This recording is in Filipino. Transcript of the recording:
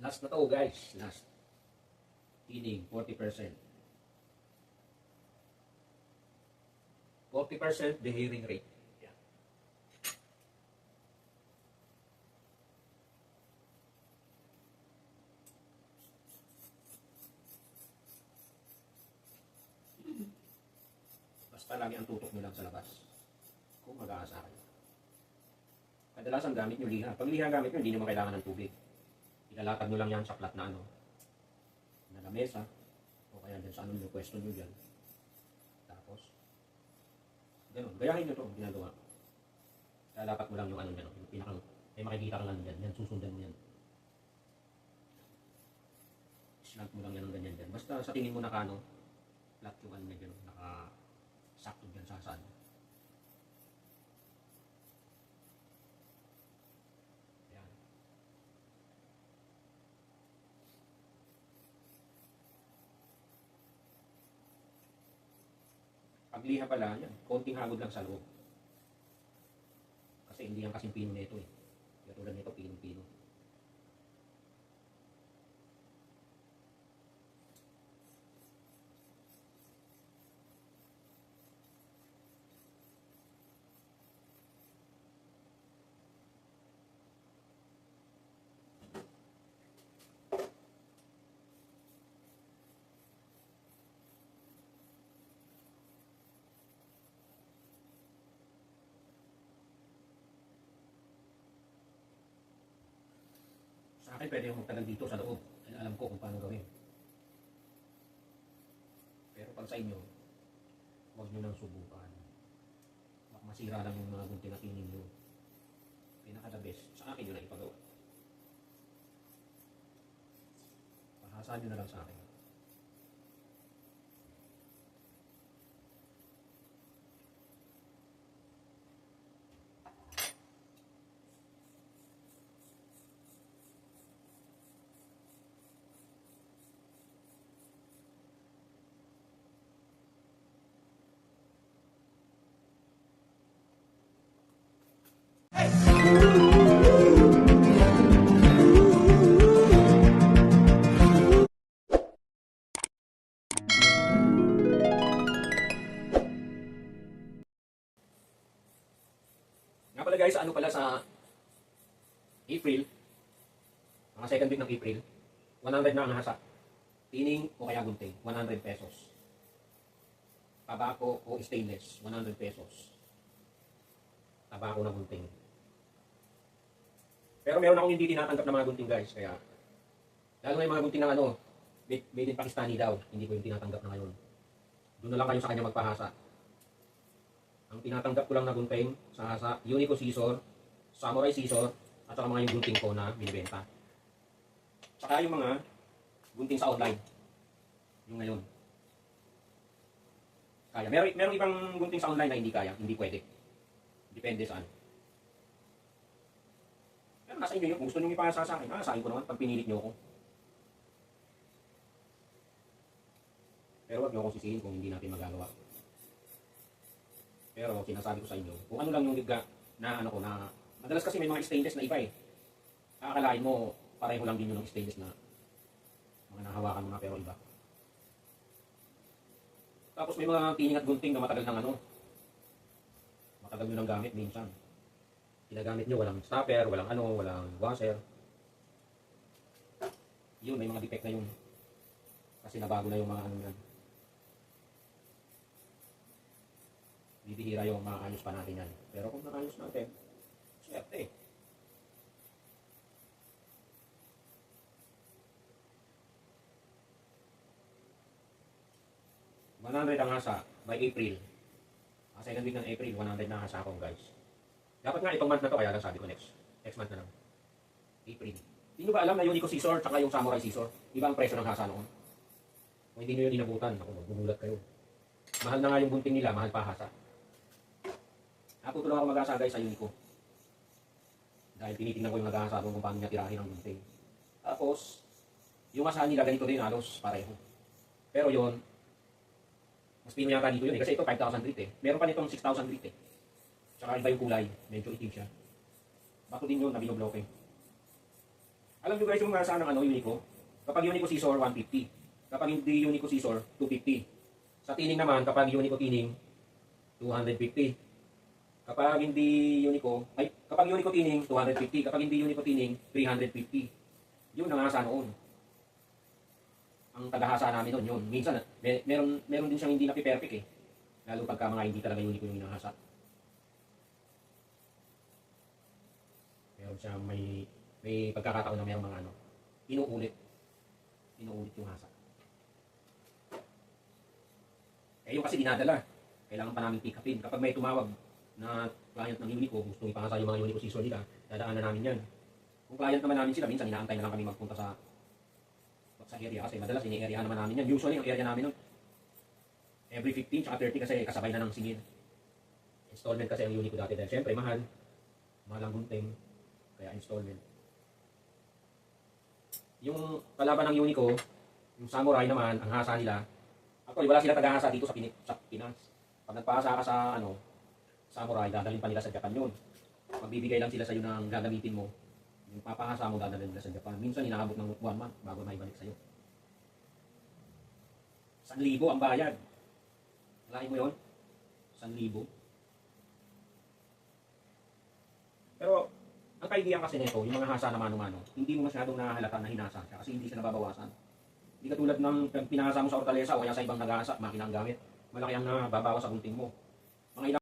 Last na to guys, last. Tinig, 40%. 40% dehearing rate. Yan. Basta lagi ang tutok nyo lang sa labas. Kung mag-aasa kayo. Kadalasan gamit nyo liha. Pag liha gamit nyo, hindi nyo kailangan ng tubig. Ilalatag nyo lang yan sa flat na na lamesa. O kaya dyan sa anong pwesto nyo dyan. Tapos, ganun. Gayahin nyo ito, ginagawa. Lalapat mo lang yung dyan. Yung pinakang, may makikita kang dyan. Yan, susundan mo yan. Slant mo lang yan ng ganyan dyan. Basta sa tingin mo flat yung niya dyan. Sakto dyan sa saan. Ayan. Pagliha pala, yan. Konting hagod lang sa loob. Kasi hindi yan kasing pino nito eh. Katulad nito, pinong-pino. Sa akin, pwede yung magtagal dito sa loob. Alam ko kung paano gawin. Pero pag sa inyo, huwag nyo nang subukan. Baka masira lang yung mga gunting na tinig nyo. Pinaka-the best. Sa akin yun na ipagawa. Pahasahan nyo na lang sa akin. Nga pala guys, ano pala sa April, mga second week ng April, 100 na ang hasa. Tining o kaya gunting, 100 pesos. Tabako o stainless, 100 pesos. Tabako na gunting. Pero meron akong hindi tinatanggap na mga gunting guys, kaya lalo na yung mga gunting ng made in Pakistani daw, hindi ko yung tinatanggap na ngayon. Doon na lang kayo sa kanya magpahasa. Ang tinatanggap ko lang na gunting sa hasa, Unico Scissor, Samurai Scissor, at saka mga yung gunting ko na binibenta. Saka yung mga gunting sa online. Yung ngayon. Kaya. Merong ibang gunting sa online na hindi kaya, hindi pwede. Depende saan. Pero nasa inyo yun, kung gusto nyo ipahasa sa akin, sa akin ko naman pag pinilit nyo ako. Pero wag nyo akong sisihin kung hindi natin magagawa. Pero sinasabi ko sa inyo, kung ano lang yung liga na na madalas kasi may mga stainless na iba eh. Akalain mo, pareho lang din yun ng stainless na mga nahawakan mo na pero iba. Tapos may mga tining at gunting na matagal ng matagal nyo ng gamit minsan. Ginagamit nyo, walang stopper, walang walang washer. Yun, may mga defect na yun. Kasi nabago na yung mga yan. Bibihira yung maayos pa natin yan. Pero kung naayos natin, swerte. $100 ang hasa by April. Second week ng April, 100 na hasa ako guys. Dapat nga itong month na to, kaya lang sabi ko next month na lang. April. Hindi nyo ba alam na Unico Scissor at yung Samurai Scissor? Iba ang presyo ng hasa noon. Kung hindi nyo yun inabutan, ako magugulat kayo. Mahal na nga yung gunting nila, mahal pa hasa. Natutulong ako mag-asa guys sa Unico. Dahil tinitingnan ko yung mag-asa doon kung paano niya tirahin ang gunting. Tapos, yung asahan nila ganito din halos pareho. Pero yon mas pino yata dito yun eh. Kasi ito 5,000 grit eh. Meron pa nitong 6,000 grit eh. Tsaka iba yung kulay. Medyo itim siya. Bato din yun na binobloke. Alam nyo guys yung mga saan ng Unico? Kapag Unico Scissor, 150. Kapag hindi Unico Scissor, 250. Sa tining naman, kapag Unico tining, 250. Kapag hindi Unico, kapag Unico tining, 250. Kapag hindi Unico tining, 350. Yun ang hasa noon. Ang tagahasa namin noon, yun. Minsan, meron din siyang hindi napiperfect eh. Lalo pagka mga hindi talaga Unico yung hinahasa. Meron siya may pagkakataon na mayroong mga inuulit yung hasa. Eh yung kasi dinadala, kailangan pa namin pick upin. Kapag may tumawag na client ng Unico, gustong ipangasa yung mga Unico Scissor nila, dadaanan namin yan. Kung client naman namin sila, minsan inaantay na lang kami magpunta sa area kasi madalas ini-area naman namin yan. Usually ang area namin nun, every 15 tsaka 30 kasi kasabay na ng singil. Installment kasi ang Unico dati dahil syempre mahal ang gunting, kaya installment. Yung kalaban ng Unico, yung Samurai naman, ang hasa nila, actually wala sila tagahasa dito sa Pinas. Pag nagpahasa ka sa Samurai, dadalhin pa nila sa Japan yun. Magbibigay lang sila sa iyo ng gagamitin mo. Yung papahasa mo, dadalhin nila sa Japan. Minsan inaabot ng 1 month bago maibalik sa'yo. 1,000 ang bayad. Alain mo yun? 1,000. Pero, ang kaibigan kasi nito, yung mga hasa na mano-mano, hindi mo masyadong nahalata na hinasa siya kasi hindi siya nababawasan. Hindi katulad ng pinahasa mo sa Hortaleza o kaya sa ibang naghahasa, makina ang gamit. Malaki ang nababawas sa gunting mo. Mga